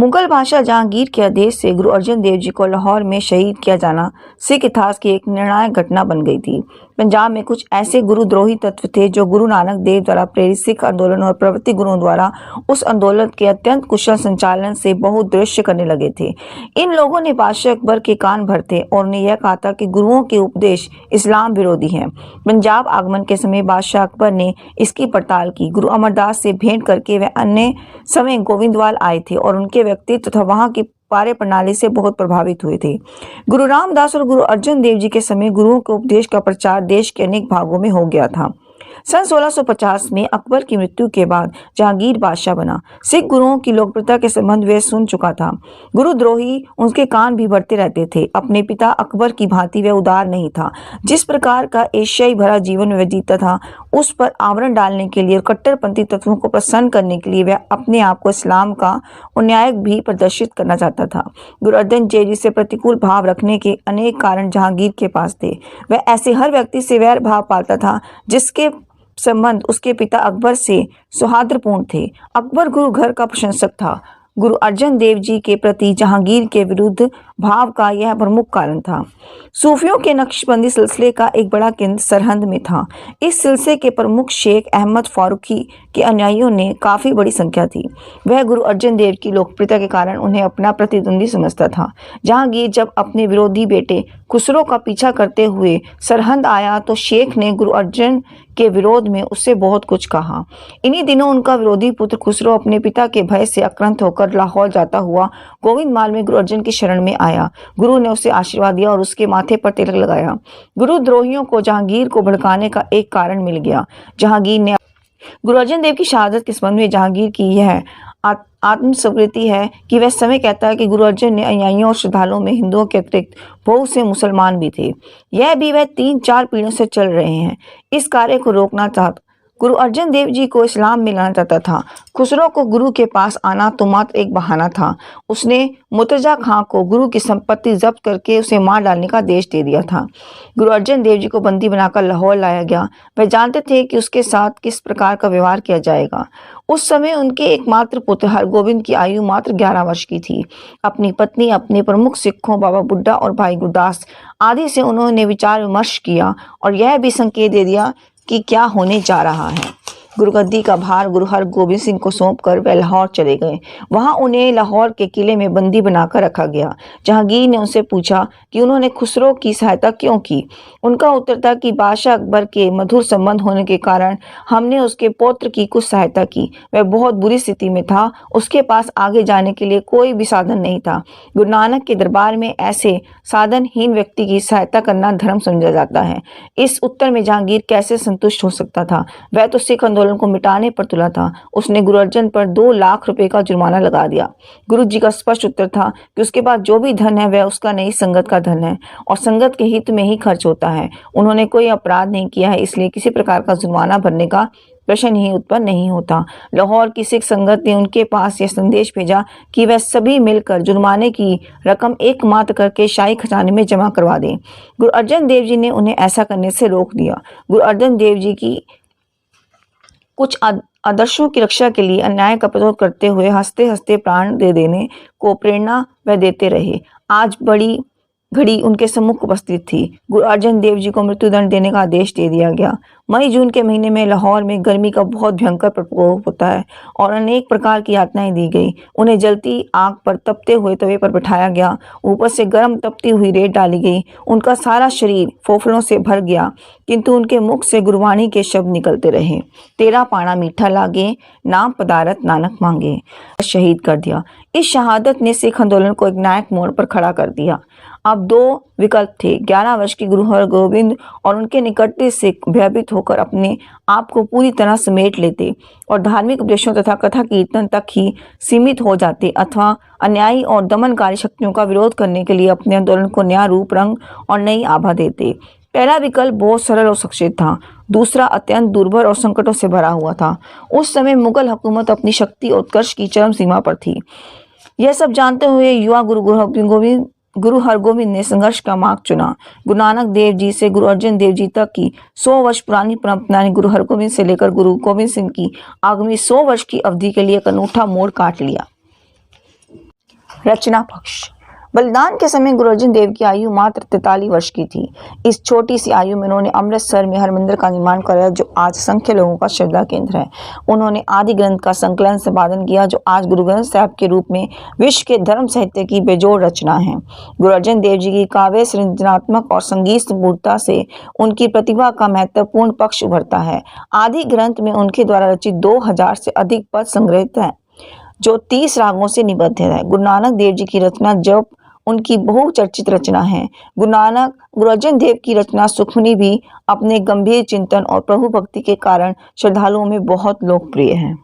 मुगल बादशाह जहांगीर के आदेश से गुरु अर्जन देव जी को लाहौर में शहीद किया जाना सिख इतिहास की एक निर्णायक घटना बन गई थी। पंजाब में कुछ ऐसे गुरुद्रोही तत्व थे जो गुरु नानक देव द्वारा प्रेरित सिख आंदोलन और प्रवृत्ति गुरुओं द्वारा उस आंदोलन के अत्यंत कुशल संचालन से बहुत दृश्य करने लगे थे। इन लोगों ने बादशाह अकबर के कान भरते और उन्हें यह कहा था कि गुरुओं के उपदेश इस्लाम विरोधी हैं। पंजाब आगमन के समय बादशाह अकबर ने इसकी पड़ताल की। गुरु अमरदास से भेंट करके वह अन्य समय गोविंदवाल आए थे और उनके व्यक्तित्व तथा वहां की कार्य प्रणाली से बहुत प्रभावित हुए थे। गुरु रामदास और गुरु अर्जन देव जी के समय गुरुओं के उपदेश का प्रचार देश के अनेक भागों में हो गया था। सन 1650 में अकबर की मृत्यु के बाद जहांगीर बादशाह बना। सिख गुरुओं की लोकप्रियता के संबंध वह सुन चुका था। गुरुद्रोही उनके कान भी भरते रहते थे। अपने पिता अकबर की भांति वह उदार नहीं था। जिस प्रकार का एशियाई भरा जीवन वह जीता था, उस पर आवरण डालने के लिए और कट्टरपंथी तत्वों को प्रसन्न करने के लिए वह अपने आप को इस्लाम का अन्याय भी प्रदर्शित करना चाहता था। गुरु अर्जन देव जी से प्रतिकूल भाव रखने के अनेक कारण जहांगीर के पास थे। वह ऐसे हर व्यक्ति से वैर भाव पालता था जिसके संबंध उसके पिता अकबर से सौहार्दपूर्ण थे। अकबर गुरु घर का प्रशंसक था। गुरु अर्जन देव जी के प्रति जहांगीर के विरुद्ध भाव का यह प्रमुख कारण था। सूफियों के नक्शबंदी सिलसिले का एक बड़ा केंद्र सरहंद में था। इस सिलसिले के प्रमुख शेख अहमद फारूकी के अनुयायियों ने काफी बड़ी संख्या थी। वह गुरु अर्जन देव की लोकप्रियता के कारण उन्हें अपना प्रतिद्वंदी समझता था। जहांगीर जब अपने विरोधी बेटे खुसरो का पीछा करते हुए सरहंद आया तो शेख ने गुरु अर्जन के विरोध में उससे बहुत कुछ कहा। इन्हीं दिनों उनका विरोधी पुत्र खुसरो अपने पिता के भय से आक्रांत होकर लाहौर जाता हुआ गोविंदमाल में गुरु अर्जन की शरण में आया। गुरु ने उसे आशीर्वाद दिया और उसके माथे पर तिलक लगाया। गुरुद्रोहियों को जहांगीर को भड़काने का एक कारण मिल गया। जहांगीर ने गुरु अर्जन देव की शहादत के संबंध में जहांगीर की यह आत्मस्वीकृति है कि वह समय कहता है कि गुरु अर्जन ने अनुयायियों और श्रद्धालुओं में हिंदुओं के अतिरिक्त बहुत से मुसलमान भी थे। यह भी वह 3-4 पीढ़ियों से चल रहे हैं। इस कार्य को रोकना चाहता गुरु अर्जन देव जी को इस्लाम में लाना चाहता था। खुसरो को गुरु के पास आना तो मात्र एक बहाना था। उसने मुर्तजा खां को गुरु की संपत्ति जब्त करके उसे मार डालने का आदेश दे दिया था। गुरु अर्जन देव जी को बंदी बनाकर लाहौर लाया गया। वह जानते थे कि उसके साथ किस प्रकार का व्यवहार किया जाएगा। उस समय उनके एकमात्र पुत्र हरगोविंद की आयु मात्र 11 वर्ष की थी। अपनी पत्नी, अपने प्रमुख सिखों बाबा बुड्ढा और भाई गुरदास आदि से उन्होंने विचार विमर्श किया और यह भी संकेत दे दिया कि क्या होने जा रहा है। गुरुगद्दी का भार गुरु हरगोबिंद सिंह को सौंपकर वह लाहौर चले गए। वहां उन्हें लाहौर के किले में बंदी बनाकर रखा गया। जहांगीर ने उनसे पूछा कि उन्होंने खुसरो की सहायता क्यों की। उनका उत्तर था कि बादशाह अकबर के मधुर संबंध होने के कारण हमने उसके पौत्र की कुछ सहायता की। वह बहुत बुरी स्थिति में था। उसके पास आगे जाने के लिए कोई भी साधन नहीं था। गुरु नानक के दरबार में ऐसे साधनहीन व्यक्ति की सहायता करना धर्म समझा जाता है। इस उत्तर में जहांगीर कैसे संतुष्ट हो सकता था। वह तो सिख आंदोलन को मिटाने पर तुला था। उसने गुरु अर्जन पर 2 लाख रुपए का जुर्माना लगा दिया। गुरु जी का स्पष्ट उत्तर था कि उसके पास जो भी धन है वह उसका नहीं, संगत का धन है और संगत के हित में ही खर्च होता है। उन्होंने कोई अपराध नहीं किया है, इसलिए किसी प्रकार का जुर्माना भरने का प्रश्न ही उत्पन्न नहीं होता। लाहौर की सिख संगत ने उनके पास यह संदेश भेजा कि वह सभी मिलकर जुर्माने की रकम एकमात्र करके शाही खजाने में जमा करवा दें। गुरु अर्जन देव जी ने उन्हें ऐसा करने से रोक दिया। गुरु अर्जन देव जी की कुछ आदर्शों की रक्षा के लिए अन्याय का प्रतिरोध करते हुए हंसते हंसते प्राण दे देने को प्रेरणा वह देते रहे। आज बड़ी घड़ी उनके सम्मुख उपस्थित थी। गुरु अर्जन देव जी को मृत्युदंड देने का आदेश दे दिया गया। मई जून के महीने में लाहौर में गर्मी का बहुत भयंकर प्रकोप होता है और अनेक प्रकार की यातनाएं दी गई। उन्हें जलती आग पर तपते हुए तवे पर बिठाया गया। ऊपर से गर्म तपती हुई रेत डाली गई। उनका सारा शरीर फोफड़ों से भर गया, किंतु उनके मुख से गुरबाणी के शब्द निकलते रहे। तेरा पाना मीठा लागे, नाम पदारत नानक मांगे। शहीद कर दिया। इस शहादत ने सिख आंदोलन को एक नायक मोड़ पर खड़ा कर दिया। अब 2 विकल्प थे। 11 वर्ष की गुरु हरगोविंद और उनके निकटतम सिख भयभीत होकर अपने आप को पूरी तरह समेट लेते और धार्मिक उपदेशों तथा कथा कीर्तन तक ही सीमित हो जाते, अथवा अन्यायी और दमनकारी शक्तियों का विरोध करने के लिए अपने आंदोलन को नया रूप, रंग और नई आभा देते। पहला विकल्प बहुत सरल और सुरक्षित था। दूसरा अत्यंत दुर्भर और संकटों से भरा हुआ था। उस समय मुगल हुकूमत अपनी शक्ति और उत्कर्ष की चरम सीमा पर थी। यह सब जानते हुए युवा गुरु हरगोविंद ने संघर्ष का मार्ग चुना। गुरु नानक देव जी से गुरु अर्जन देव जी तक की 100 वर्ष पुरानी परंपरा ने गुरु हरगोविंद से लेकर गुरु गोविंद सिंह की आगामी 100 वर्ष की अवधि के लिए एक अनूठा मोड़ काट लिया। रचना पक्ष। बलिदान के समय गुरु अर्जन देव की आयु मात्र 43 वर्ष की थी। इस छोटी सी आयु में उन्होंने अमृतसर में हरमंदिर का निर्माण कराया, जो आज असंख्य लोगों का श्रद्धा केंद्र है। उन्होंने आदि ग्रंथ का संकलन संपादन किया, जो आज गुरु ग्रंथ साहिब के रूप में विश्व के धर्म साहित्य की बेजोड़ रचना है। गुरु अर्जन देव जी की काव्य सृजनात्मक और संगीत संपूर्णता से उनकी प्रतिभा का महत्वपूर्ण पक्ष उभरता है। आदि ग्रंथ में उनके द्वारा रचित 2000 से अधिक पद संग्रहित हैं, जो 30 रागों से निबद्ध है। गुरु नानक देव जी की रचना जप उनकी बहुचर्चित रचना है। गुरु अर्जन देव की रचना सुखमनी भी अपने गंभीर चिंतन और प्रभु भक्ति के कारण श्रद्धालुओं में बहुत लोकप्रिय है।